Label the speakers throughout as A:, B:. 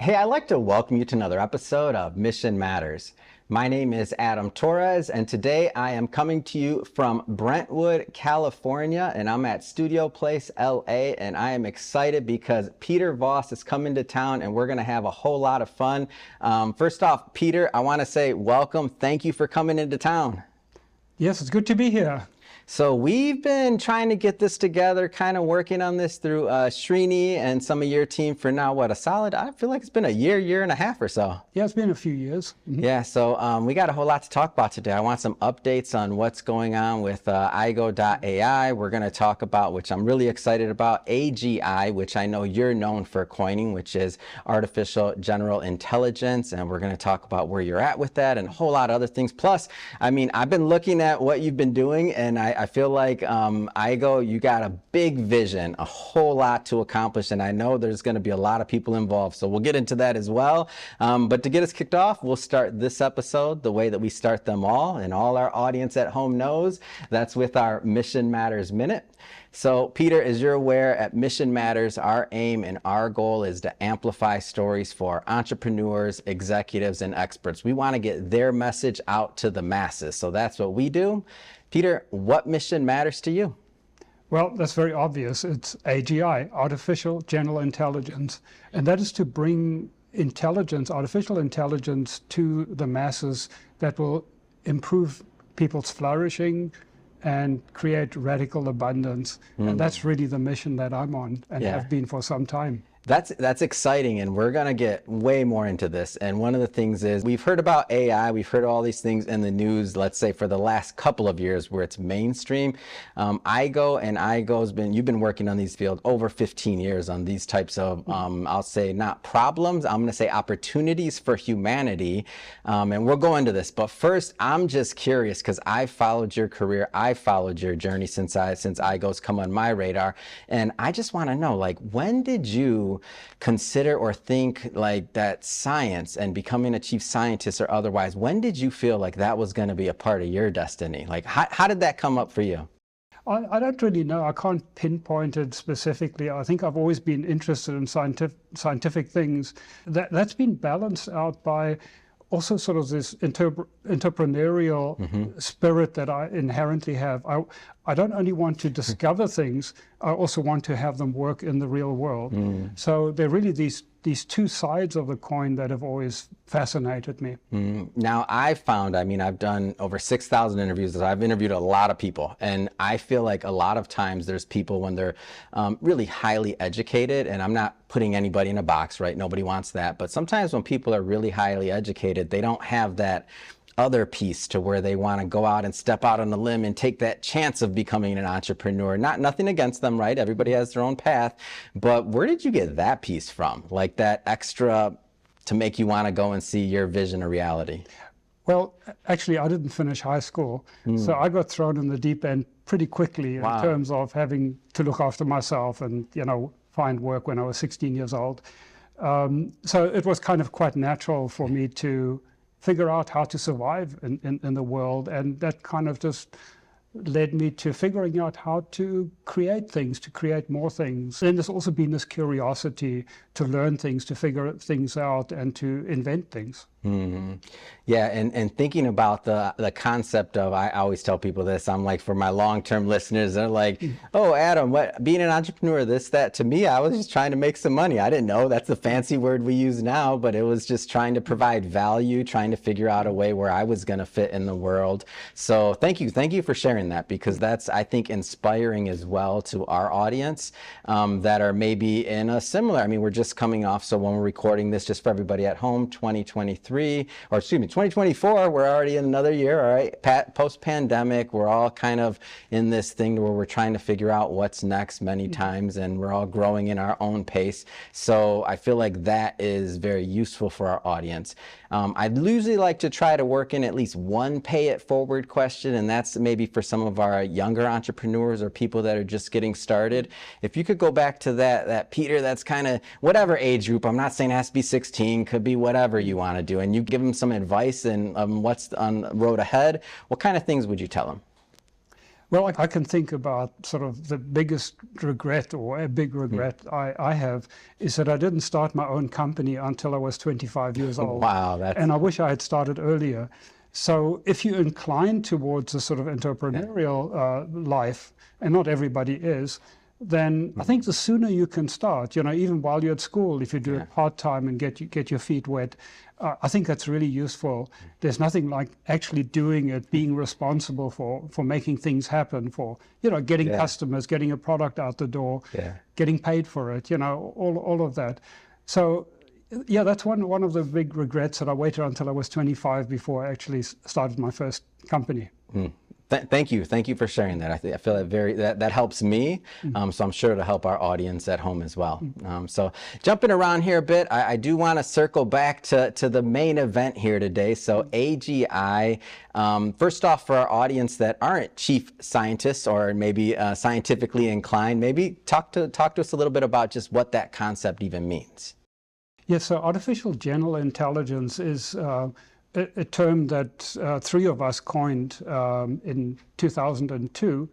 A: Hey, I'd like to welcome you to another episode of Mission Matters. My name is Adam Torres, and today I am coming to you from Brentwood, California, and I'm at Studio Place, LA, and I am excited because Peter Voss is coming to town, and we're going to have a whole lot of fun. First off, Peter, I want to say welcome. Thank you for coming into town.
B: Yes, it's good to be here.
A: So we've been trying to get this together, kind of working on this through Srini and some of your team for now, what, I feel like it's been a year and a half or so.
B: Yeah, it's been a few years.
A: Yeah, so we got a whole lot to talk about today. I want some updates on what's going on with AI. We're going to talk about, which I'm really excited about, AGI, which I know you're known for coining, which is artificial general intelligence. And we're going to talk about where you're at with that and a whole lot of other things. Plus, I mean, I've been looking at what you've been doing, and I feel like IGO, you got a big vision, a whole lot to accomplish, and I know there's going to be a lot of people involved, so we'll get into that as well. But to get us kicked off, we'll start this episode the way that we start them all, and all our audience at home knows, that's with our Mission Matters Minute. So Peter, as you're aware, at Mission Matters, our aim and our goal is to amplify stories for entrepreneurs, executives, and experts. We want to get their message out to the masses, so that's what we do. Peter, what mission matters to you?
B: Well, that's very obvious. It's AGI, Artificial General Intelligence, and that is to bring intelligence, artificial intelligence, to the masses that will improve people's flourishing and create radical abundance. And that's really the mission that I'm on and have been for some time.
A: That's exciting, and we're going to get way more into this. And one of the things is we've heard about AI, we've heard all these things in the news, let's say for the last couple of years where it's mainstream. You've been working on these fields over 15 years on these types of, I'll say not problems, I'm going to say opportunities for humanity. And we'll go into this. But first, I'm just curious because I followed your career, I followed your journey since IGO's come on my radar. And I just want to know, like, when did you consider or think like that science and becoming a chief scientist or otherwise, when did you feel like that was going to be a part of your destiny? Like, how did that come up for you?
B: I don't really know. I can't pinpoint it specifically. I think I've always been interested in scientific things. That's been balanced out by also sort of this entrepreneurial spirit that I inherently have. I don't only want to discover things, I also want to have them work in the real world. So they're really these two sides of the coin that have always fascinated me.
A: Now I've done over 6,000 interviews. I've interviewed a lot of people, and I feel like a lot of times there's people when they're really highly educated, and I'm not putting anybody in a box, right? Nobody wants that. But sometimes when people are really highly educated, they don't have that other piece to where they want to go out and step out on a limb and take that chance of becoming an entrepreneur. Nothing against them, right? Everybody has their own path. But where did you get that piece from? Like that extra to make you want to go and see your vision a reality?
B: Well, actually, I didn't finish high school. So I got thrown in the deep end pretty quickly in terms of having to look after myself and, find work when I was 16 years old. So it was kind of quite natural for me to figure out how to survive in the world, and that kind of just led me to figuring out how to create things, to create more things. And there's also been this curiosity to learn things, to figure things out, and to invent things.
A: Yeah, and thinking about the concept of, I always tell people this, I'm like, for my long-term listeners, they're like, oh, Adam, being an entrepreneur, this, that. To me, I was just trying to make some money. I didn't know that's the fancy word we use now, but it was just trying to provide value, trying to figure out a way where I was going to fit in the world. So thank you for sharing that, because that's, I think, inspiring as well to our audience that are maybe in a similar, we're just coming off, so when we're recording this, just for everybody at home, 2024, we're already in another year, all right? Post-pandemic, we're all kind of in this thing where we're trying to figure out what's next many times, and we're all growing in our own pace. So I feel like that is very useful for our audience. I'd usually like to try to work in at least one pay it forward question, and that's maybe for some of our younger entrepreneurs or people that are just getting started. If you could go back to that Peter, that's kind of whatever age group, I'm not saying it has to be 16, could be whatever you want to do, and you give them some advice and what's on the road ahead, what kind of things would you tell them?
B: Well, I can think about sort of the biggest regret, or a big regret I have, is that I didn't start my own company until I was 25 years old.
A: Wow,
B: and I wish I had started earlier. So if you incline towards a sort of entrepreneurial life, and not everybody is, then I think the sooner you can start, even while you're at school, if you do it part-time and get your feet wet, I think that's really useful. There's nothing like actually doing it, being responsible for making things happen, for, getting customers, getting a product out the door, getting paid for it, all of that. So, that's one of the big regrets, that I waited until I was 25 before I actually started my first company.
A: Thank you for sharing that. I feel that helps me, so I'm sure it'll help our audience at home as well. So jumping around here a bit, I do want to circle back to the main event here today. So AGI, first off, for our audience that aren't chief scientists or maybe scientifically inclined, maybe talk to us a little bit about just what that concept even means.
B: Yes, so artificial general intelligence is a term that three of us coined in 2002,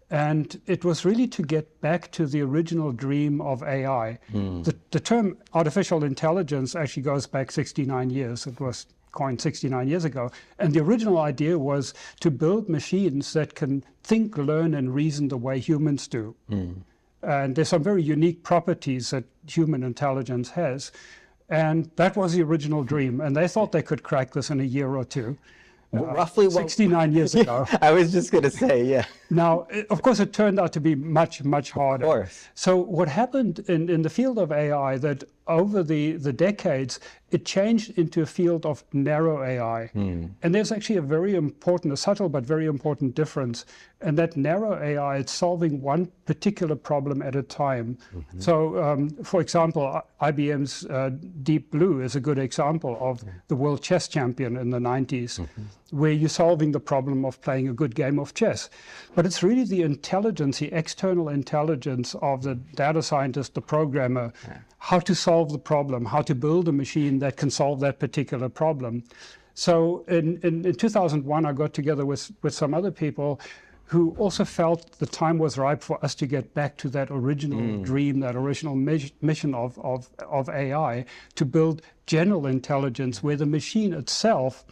B: and it was really to get back to the original dream of AI. The term artificial intelligence actually goes back 69 years. It was coined 69 years ago, and the original idea was to build machines that can think, learn, and reason the way humans do. And there's some very unique properties that human intelligence has. And that was the original dream. And they thought they could crack this in a year or two.
A: Roughly
B: 69 years ago.
A: I was just going to say,
B: Now, of course, it turned out to be much, much harder.
A: Of course.
B: So what happened in the field of AI, that over the decades, it changed into a field of narrow AI. And there's actually a subtle but very important difference. And that narrow AI, it's solving one particular problem at a time. So, for example, IBM's Deep Blue is a good example of the world chess champion in the 90s, where you're solving the problem of playing a good game of chess. But it's really the intelligence, the external intelligence of the data scientist, the programmer, how to solve the problem, how to build a machine that can solve that particular problem. So in 2001, I got together with some other people who also felt the time was ripe for us to get back to that original dream, that original mission of AI, to build general intelligence where the machine itself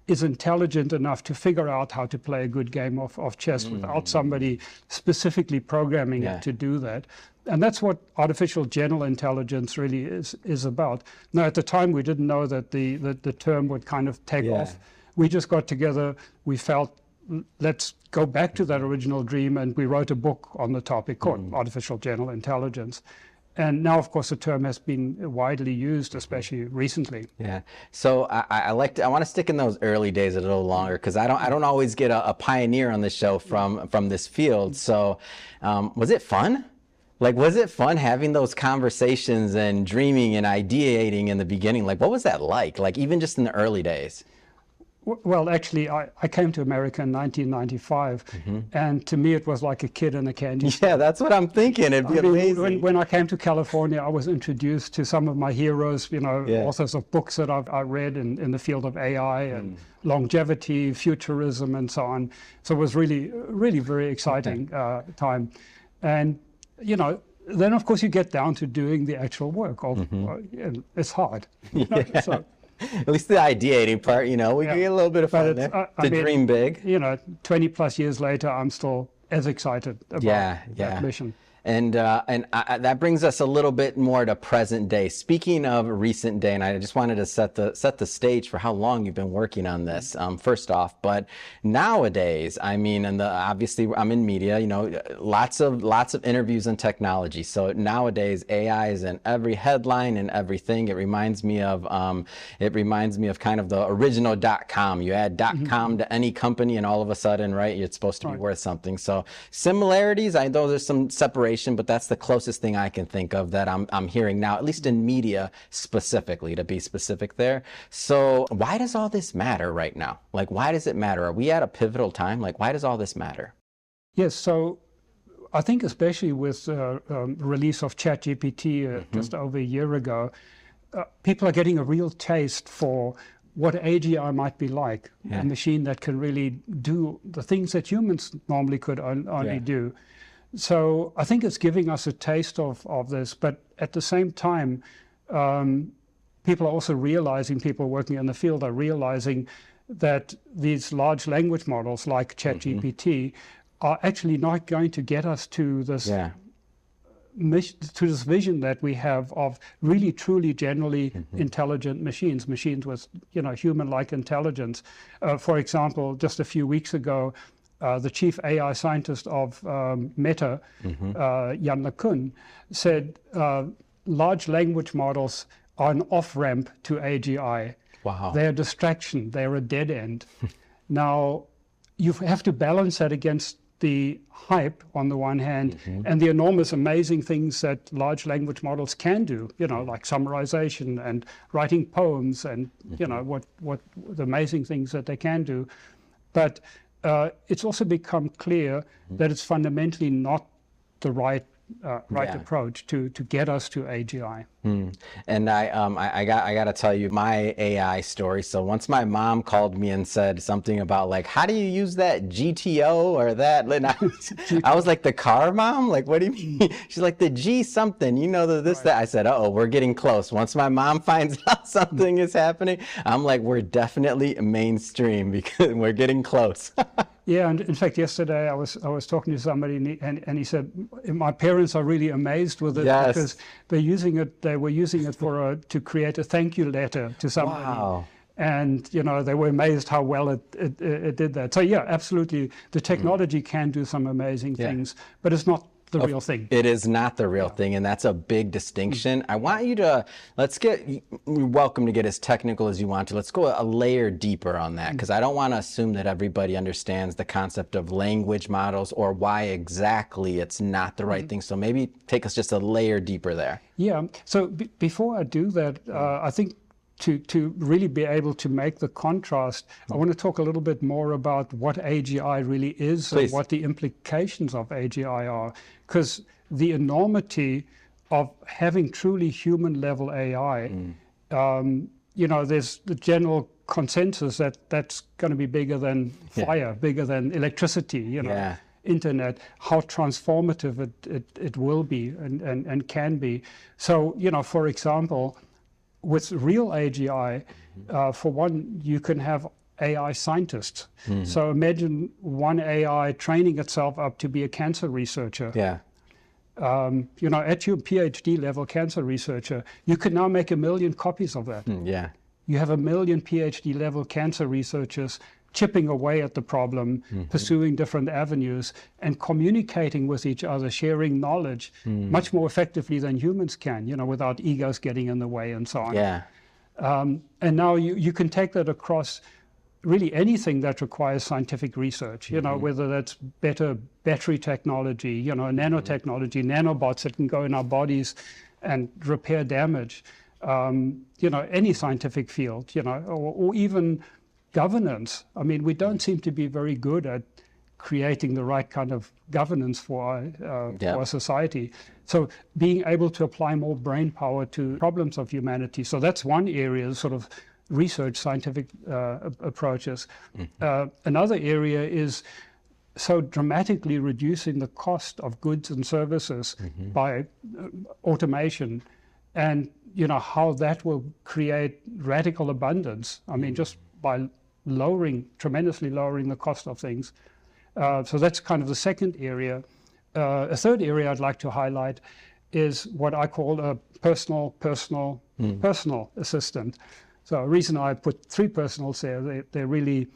B: is intelligent enough to figure out how to play a good game of chess without somebody specifically programming it to do that. And that's what artificial general intelligence really is about. Now, at the time, we didn't know that the term would kind of take off. We just got together, we felt, let's go back to that original dream, and we wrote a book on the topic called Artificial General Intelligence. And now, of course, the term has been widely used, especially recently.
A: Yeah. So I want to stick in those early days a little longer, because I don't always get a pioneer on the show from this field. So was it fun? Like, was it fun having those conversations and dreaming and ideating in the beginning? Like, what was that like? Like, even just in the early days?
B: Well, actually, I came to America in 1995, and to me it was like a kid in a candy store.
A: Yeah, that's what I'm thinking. It'd be amazing.
B: When I came to California, I was introduced to some of my heroes, authors of books that I read in the field of AI and longevity, futurism, and so on. So it was really, really very exciting time. And, then of course you get down to doing the actual work. It's hard. So,
A: at least the ideating part, we get a little bit of fun there. Dream big.
B: 20 plus years later, I'm still as excited about that mission. And
A: that brings us a little bit more to present day. Speaking of recent day, and I just wanted to set the stage for how long you've been working on this, first off. But nowadays, I mean, obviously I'm in media, lots of interviews in technology. So nowadays, AI is in every headline and everything. It reminds me of kind of the original .com. You add .com to any company, and all of a sudden, right, it's supposed to be worth something. So similarities, I know there's some separation, but that's the closest thing I can think of that I'm hearing now, at least in media specifically, to be specific there. So why does all this matter right now? Like, why does it matter? Are we at a pivotal time? Like, why does all this matter?
B: Yes, so I think especially with release of ChatGPT just over a year ago, people are getting a real taste for what AGI might be like, a machine that can really do the things that humans normally could only do. So I think it's giving us a taste of this, but at the same time, people are also realizing, people working in the field are realizing that these large language models like ChatGPT are actually not going to get us to this to this vision that we have of really truly generally intelligent machines with human-like intelligence. For example, just a few weeks ago, the chief AI scientist of Meta, Jan LeCun, said large language models are an off-ramp to AGI.
A: Wow.
B: They're a distraction. They're a dead end. Now, you have to balance that against the hype on the one hand and the enormous amazing things that large language models can do, like summarization and writing poems and what the amazing things that they can do. But it's also become clear that it's fundamentally not the right approach to get us to AGI.
A: And I got to tell you my AI story. So once my mom called me and said something about like, how do you use that GTO or that? And I was like, the car, Mom? Like, what do you mean? She's like, the G something, that. I said, uh-oh, we're getting close. Once my mom finds out something is happening, I'm like, we're definitely mainstream because we're getting close.
B: Yeah, and in fact, yesterday I was talking to somebody, and he said, my parents are really amazed with it because they're using it. They were using it to create a thank you letter to somebody.
A: Wow.
B: And they were amazed how well it did that. So yeah, absolutely, the technology can do some amazing things, but it's not the real thing.
A: It is not the real thing, and that's a big distinction. I want you to, you're welcome to get as technical as you want to. Let's go a layer deeper on that, because I don't want to assume that everybody understands the concept of language models or why exactly it's not the right thing. So maybe take us just a layer deeper there.
B: Yeah, so before I do that, I think to really be able to make the contrast, I want to talk a little bit more about what AGI really is and what the implications of AGI are. Because the enormity of having truly human-level AI, there's the general consensus that that's going to be bigger than fire, bigger than electricity, internet, how transformative it will be and can be. So, for example, with real AGI, for one, you can have AI scientists. So imagine one AI training itself up to be a cancer researcher. At your PhD level cancer researcher, you can now make 1 million copies of that. You have 1 million PhD level cancer researchers chipping away at the problem, pursuing different avenues, and communicating with each other, sharing knowledge much more effectively than humans can, without egos getting in the way and so on. And now you can take that across really anything that requires scientific research, whether that's better battery technology, nanotechnology, nanobots that can go in our bodies and repair damage, any scientific field, or even governance. I mean, we don't seem to be very good at creating the right kind of governance for our society. So being able to apply more brain power to problems of humanity. So that's one area, sort of research, scientific approaches. Another area is so dramatically reducing the cost of goods and services by automation, and how that will create radical abundance. I mean, just by tremendously lowering the cost of things. So that's kind of the second area. A third area I'd like to highlight is what I call a personal assistant. So the reason I put 3 personals there, they're really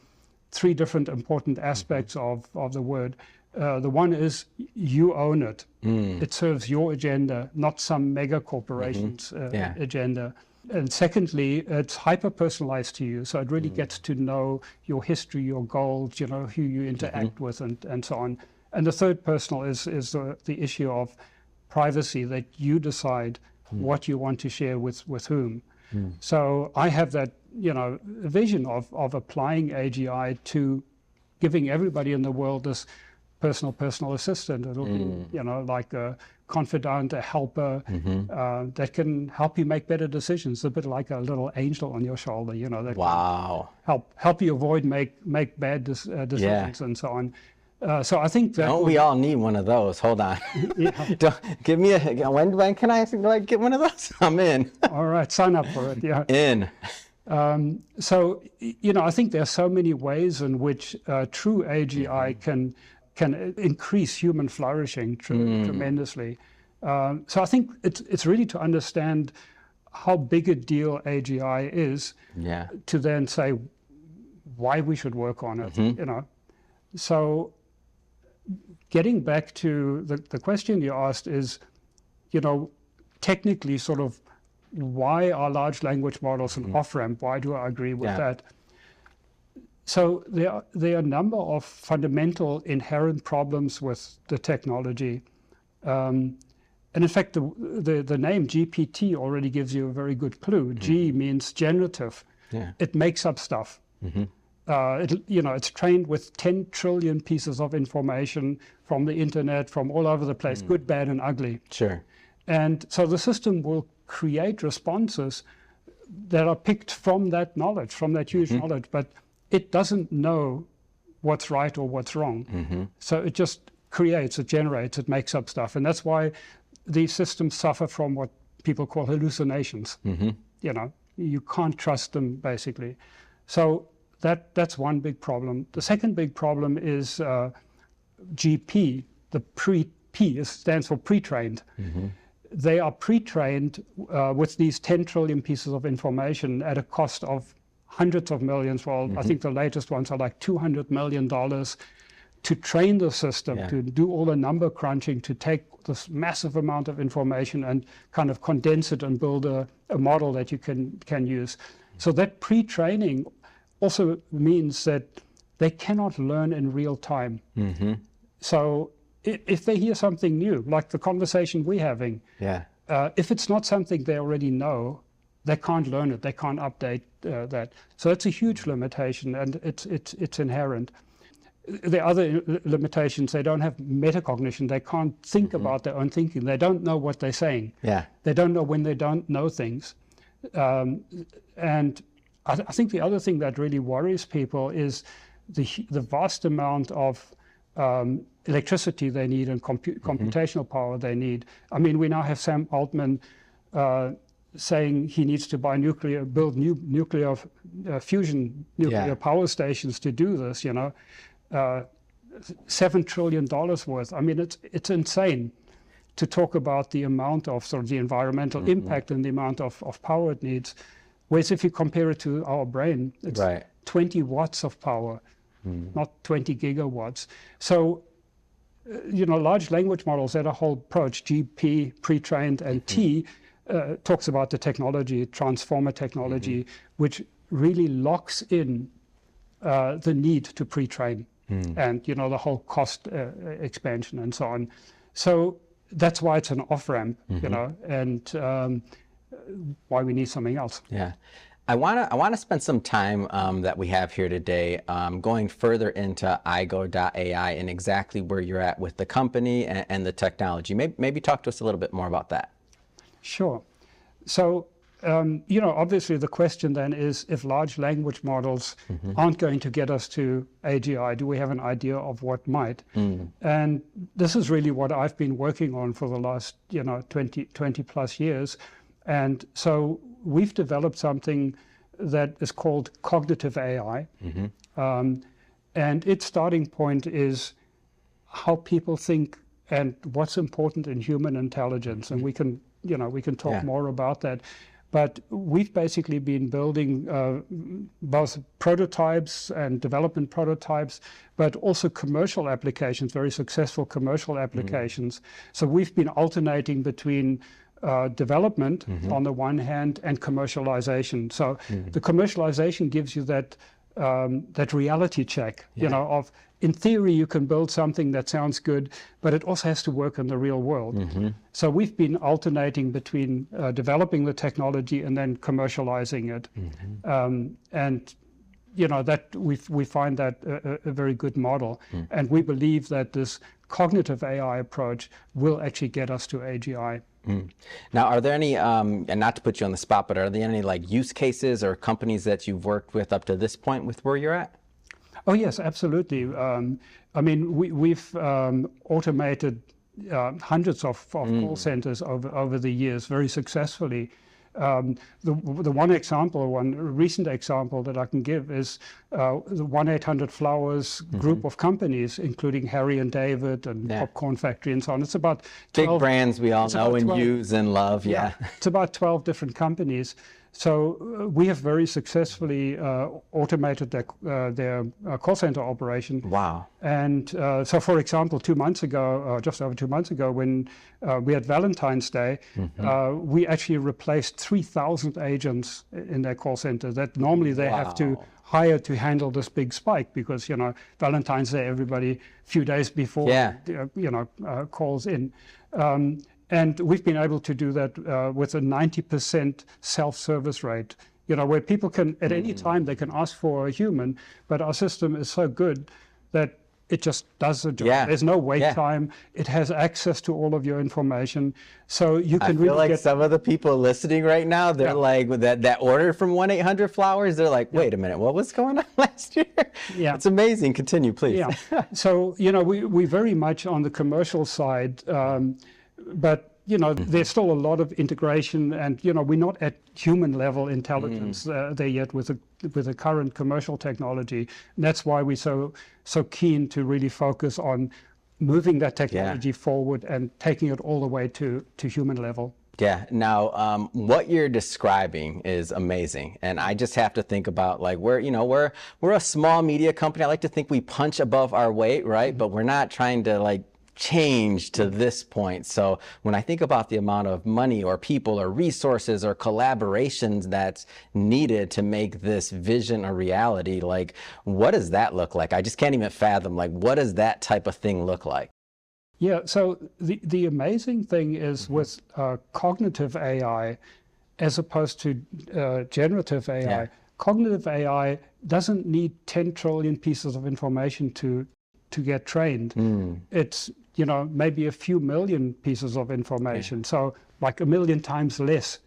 B: 3 different important aspects of the word. The one is you own it. It serves your agenda, not some mega corporation's agenda. And secondly, it's hyper-personalized to you, so it really gets to know your history, your goals, who you interact with, and so on. And the third personal is the issue of privacy, that you decide what you want to share with whom. So I have that, vision of applying AGI to giving everybody in the world this personal assistant. It'll be, like confidant, a helper that can help you make better decisions. A bit like a little angel on your shoulder, you know, that can help you avoid make bad decisions and so on. So I think that
A: we all need one of those. Hold on. Give me when can I get one of those? I'm in.
B: All right, sign up for it. Yeah.
A: In.
B: So, you know, I think there are so many ways in which true AGI can increase human flourishing tremendously. So I think it's really to understand how big a deal AGI is to then say why we should work on it, you know. So getting back to the question you asked is, you know, technically sort of why are large language models an off-ramp? Why do I agree with that? So there are a number of fundamental inherent problems with the technology. And in fact, the name GPT already gives you a very good clue. G means generative. It makes up stuff. It's trained with 10 trillion pieces of information from the internet, from all over the place, good, bad, and ugly.
A: Sure.
B: And so the system will create responses that are picked from that knowledge, from that huge knowledge, but it doesn't know what's right or what's wrong. So it just creates, it generates, it makes up stuff. And that's why these systems suffer from what people call hallucinations. You know, you can't trust them, basically. So that's one big problem. The second big problem is GP, the P stands for pre-trained. They are pre-trained with these 10 trillion pieces of information at a cost of hundreds of millions. Well, I think the latest ones are like $200 million to train the system, to do all the number crunching, to take this massive amount of information and kind of condense it and build a model that you can use. So that pre-training also means that they cannot learn in real time. So if they hear something new, like the conversation we're having, if it's not something they already know, they can't learn it, they can't update that. So it's a huge limitation, and it's inherent. The other limitations, they don't have metacognition, they can't think about their own thinking, they don't know what they're saying. They don't know when they don't know things. And I think the other thing that really worries people is the vast amount of electricity they need and computational power they need. I mean, we now have Sam Altman saying he needs to build new nuclear fusion power stations to do this, you know. $7 trillion worth. I mean, it's insane to talk about the amount of sort of the environmental impact and the amount of power it needs. Whereas if you compare it to our brain, it's 20 watts of power, not 20 gigawatts. So, you know, large language models, that a whole approach, GP, pre-trained, and T, talks about the technology, transformer technology, which really locks in the need to pre-train and, you know, the whole cost expansion and so on. So that's why it's an off-ramp, you know, and why we need something else.
A: I want to spend some time that we have here today going further into IGO.ai and exactly where you're at with the company and the technology. Maybe talk to us a little bit more about that.
B: Sure. So, you know, obviously the question then is, if large language models aren't going to get us to AGI, do we have an idea of what might? And this is really what I've been working on for the last, you know, 20 plus years. And so we've developed something that is called cognitive AI. And its starting point is how people think and what's important in human intelligence. And we can, you know, we can talk more about that. But we've basically been building both prototypes and development prototypes, but also commercial applications, very successful commercial applications. So we've been alternating between development on the one hand and commercialization. So the commercialization gives you that that reality check, you know, of in theory you can build something that sounds good, but it also has to work in the real world. So we've been alternating between developing the technology and then commercializing it. And you know, that we find that a very good model. And we believe that this cognitive AI approach will actually get us to AGI.
A: Now, are there any, and not to put you on the spot, but are there any like use cases or companies that you've worked with up to this point with where you're at?
B: Oh yes, absolutely. I mean, we've automated hundreds of call centers over the years very successfully. The one recent example that I can give is the 1-800-Flowers group of companies, including Harry and David and Popcorn Factory and so on. It's about 12,
A: big brands we all know and use and love. Yeah.
B: It's about 12 different companies. So we have very successfully automated their call center operation.
A: Wow.
B: And so, for example, 2 months ago, just over 2 months ago, when we had Valentine's Day, we actually replaced 3,000 agents in their call center that normally they have to hire to handle this big spike because, you know, Valentine's Day, everybody a few days before, calls in. And we've been able to do that with a 90% self-service rate, you know, where people can, at any time, they can ask for a human, but our system is so good that it just does the job. There's no wait time. It has access to all of your information. So you can really
A: feel like some of the people listening right now, they're like, with that order from 1-800-Flowers, they're like, wait a minute, what was going on last year? It's amazing. Continue, please.
B: So, you know, we very much on the commercial side, but you know, there's still a lot of integration, and you know, we're not at human level intelligence there yet with the current commercial technology. And that's why we're so keen to really focus on moving that technology forward and taking it all the way to human level.
A: Yeah. Now, what you're describing is amazing, and I just have to think about like we're a small media company. I like to think we punch above our weight, right? But we're not trying to like change to this point. So when I think about the amount of money or people or resources or collaborations that's needed to make this vision a reality, like what does that look like? I just can't even fathom, like what does that type of thing look like?
B: Yeah, so the amazing thing is with cognitive AI as opposed to generative AI, cognitive AI doesn't need 10 trillion pieces of information to get trained. It's, you know, maybe a few million pieces of information, so like 1 million times less,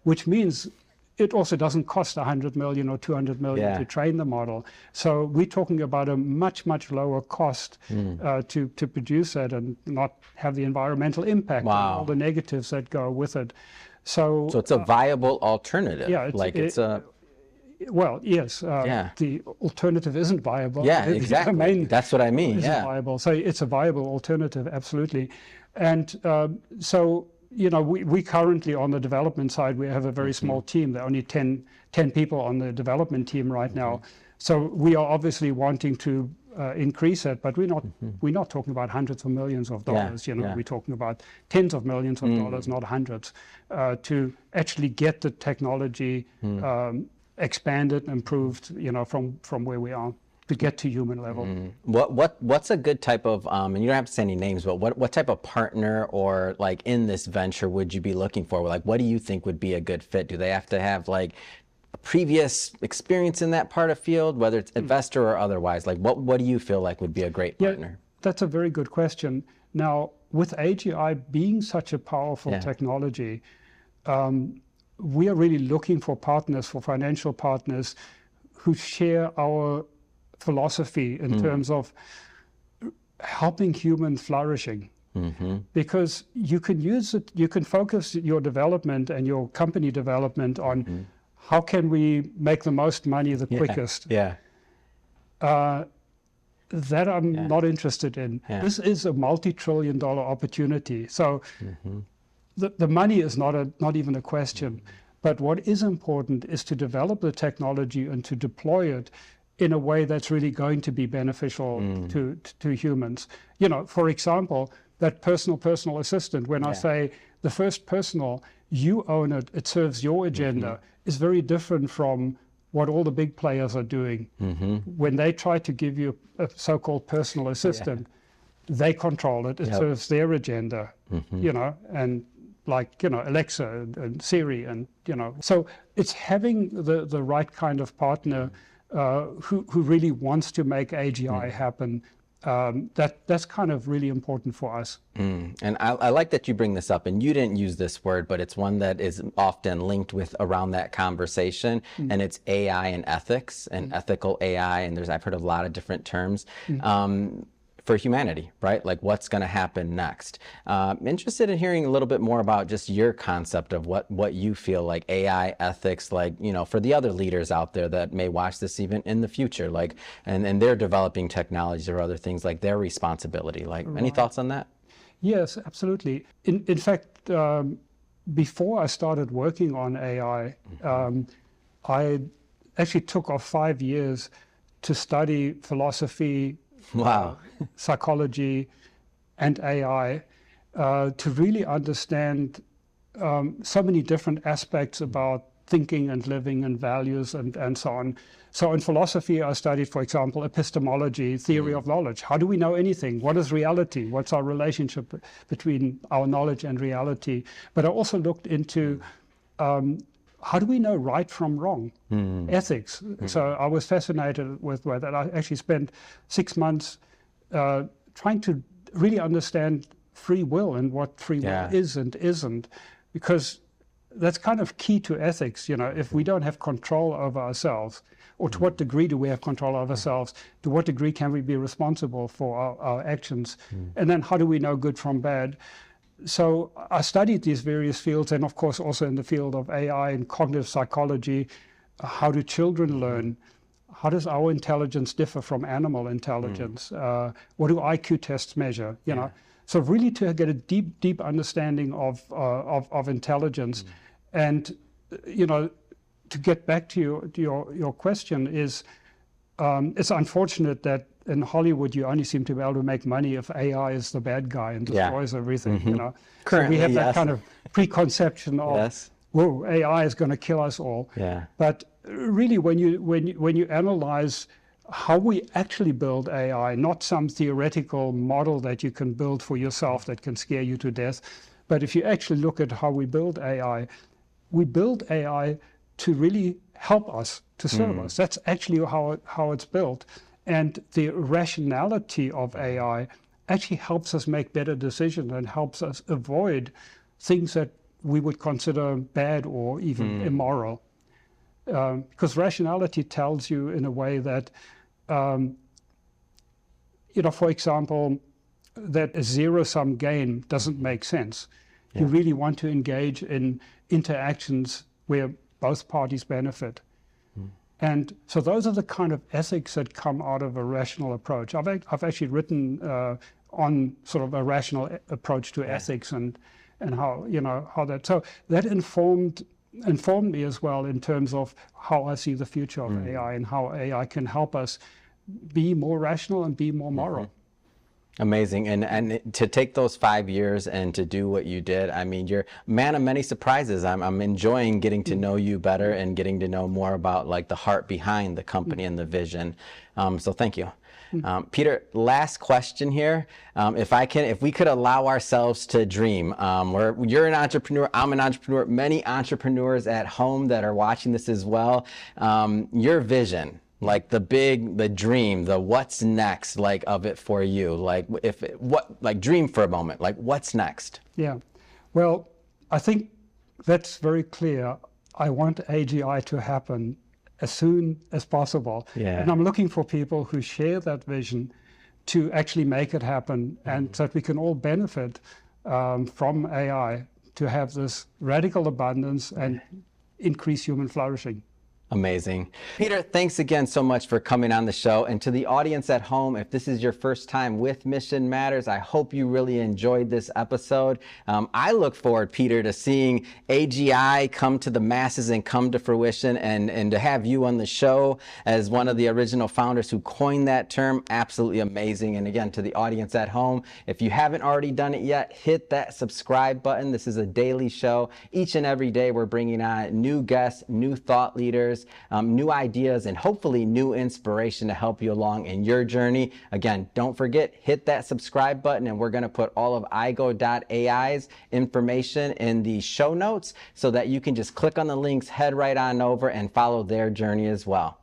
B: which means it also doesn't cost 100 million or 200 million to train the model. So we're talking about a much, much lower cost to produce it and not have the environmental impact and all the negatives that go with it. So
A: it's a viable alternative.
B: Well, yes, the alternative isn't viable.
A: Yeah, exactly. That's what I mean.
B: Isn't viable. So it's a viable alternative, absolutely. And so, you know, we currently on the development side, we have a very small team. There are only 10 people on the development team right now. So we are obviously wanting to increase it, but we're not talking about hundreds of millions of dollars. You know, we're talking about tens of millions of dollars, not hundreds, to actually get the technology expanded, improved, you know, from where we are to get to human level.
A: What's a good type of, and you don't have to say any names, but what type of partner or like in this venture would you be looking for? Like, what do you think would be a good fit? Do they have to have like a previous experience in that part of field, whether it's investor or otherwise? Like, what do you feel like would be a great partner?
B: That's a very good question. Now, with AGI being such a powerful technology, we are really looking for partners, for financial partners who share our philosophy in terms of helping human flourishing. Because you can use it, you can focus your development and your company development on how can we make the most money the quickest. That I'm not interested in. This is a multi-trillion-dollar opportunity. So the money is not even a question, but what is important is to develop the technology and to deploy it in a way that's really going to be beneficial to humans. You know, for example, that personal assistant, when I say the first personal, you own it, it serves your agenda, is very different from what all the big players are doing. When they try to give you a so-called personal assistant, they control it, it serves their agenda, you know, and like, you know, Alexa and Siri and, you know. So it's having the right kind of partner who really wants to make AGI happen That's kind of really important for us.
A: And I like that you bring this up, and you didn't use this word, but it's one that is often linked with around that conversation, and it's AI and ethics and ethical AI, and I've heard a lot of different terms. For humanity, right? Like what's going to happen next. Interested in hearing a little bit more about just your concept of what you feel like AI ethics, like, you know, for the other leaders out there that may watch this even in the future, like, and they're developing technologies or other things, like their responsibility. Like, any thoughts on that?
B: Yes, absolutely. In fact, before I started working on AI, I actually took off 5 years to study philosophy,
A: wow,
B: psychology, and AI to really understand so many different aspects about thinking and living and values and so on. So in philosophy, I studied, for example, epistemology, theory of knowledge. How do we know anything? What is reality? What's our relationship between our knowledge and reality? But I also looked into how do we know right from wrong? Ethics. So I was fascinated with that. I actually spent 6 months trying to really understand free will and what free will is and isn't, because that's kind of key to ethics. You know, if we don't have control over ourselves, or to what degree do we have control over ourselves? To what degree can we be responsible for our actions? And then how do we know good from bad? So I studied these various fields, and of course also in the field of AI and cognitive psychology. How do children learn? How does our intelligence differ from animal intelligence? What do IQ tests measure? You know, so really to get a deep understanding of intelligence, and you know, to get back to your question is, it's unfortunate that in Hollywood, you only seem to be able to make money if AI is the bad guy and destroys everything. You know,
A: currently,
B: so we have that kind of preconception of, whoa, AI is going to kill us all. But really, when you analyze how we actually build AI, not some theoretical model that you can build for yourself that can scare you to death, but if you actually look at how we build AI, we build AI to really help us, to serve us. That's actually how it's built. And the rationality of AI actually helps us make better decisions and helps us avoid things that we would consider bad or even immoral. Because rationality tells you in a way that, you know, for example, that a zero-sum game doesn't make sense. You really want to engage in interactions where both parties benefit. And so those are the kind of ethics that come out of a rational approach. I've actually written on sort of a rational approach to ethics and how, you know, how that, so that informed me as well in terms of how I see the future of AI and how AI can help us be more rational and be more moral.
A: Amazing. And to take those 5 years and to do what you did, I mean, you're a man of many surprises. I'm enjoying getting to know you better and getting to know more about like the heart behind the company and the vision. So thank you. Peter, last question here. If we could allow ourselves to dream, you're an entrepreneur, I'm an entrepreneur, many entrepreneurs at home that are watching this as well. Your vision, like the dream, the what's next, like of it for you, like dream for a moment, like what's next?
B: Yeah, well, I think that's very clear. I want AGI to happen as soon as possible. And I'm looking for people who share that vision to actually make it happen, and so that we can all benefit from AI to have this radical abundance and increase human flourishing.
A: Amazing. Peter, thanks again so much for coming on the show. And to the audience at home, if this is your first time with Mission Matters, I hope you really enjoyed this episode. I look forward, Peter, to seeing AGI come to the masses and come to fruition, and to have you on the show as one of the original founders who coined that term. Absolutely amazing. And again, to the audience at home, if you haven't already done it yet, hit that subscribe button. This is a daily show. Each and every day, we're bringing on new guests, new thought leaders, new ideas, and hopefully new inspiration to help you along in your journey. Again, don't forget, hit that subscribe button, and we're going to put all of igo.ai's information in the show notes so that you can just click on the links, head right on over, and follow their journey as well.